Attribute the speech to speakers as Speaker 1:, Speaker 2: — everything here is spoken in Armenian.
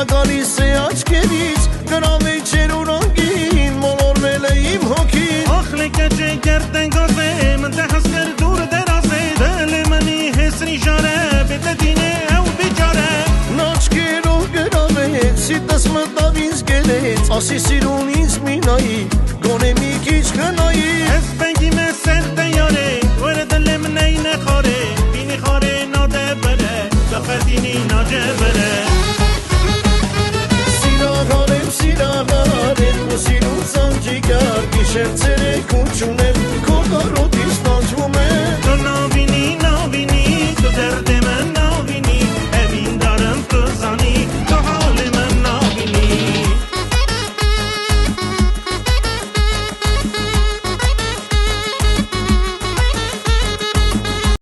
Speaker 1: գալիս է աչքերից գրավի չեր ուրանգին մոլորվել է իմ հոգին
Speaker 2: Ախլե կեջե գերտեն գազեմ դե հասկեր դուր դերազե դելե մնի հեսրի ժարե բետե դինե ու բիճարե
Speaker 1: Աչքերով գրավեց սիտս մտավ ինձ գելեց ասի սիրուն ինձ մի նայի գոնե մի քիչ կնայի
Speaker 2: Ես բենգի մեզ սերտե յարե վերը դլեմ նեյնե խարե դինի խարե նադե բրե դխետինի նաջե բրե
Speaker 1: Սիրաղարեմ ու սիրուն սանջիկար գիշեր ցերեկ ու չունե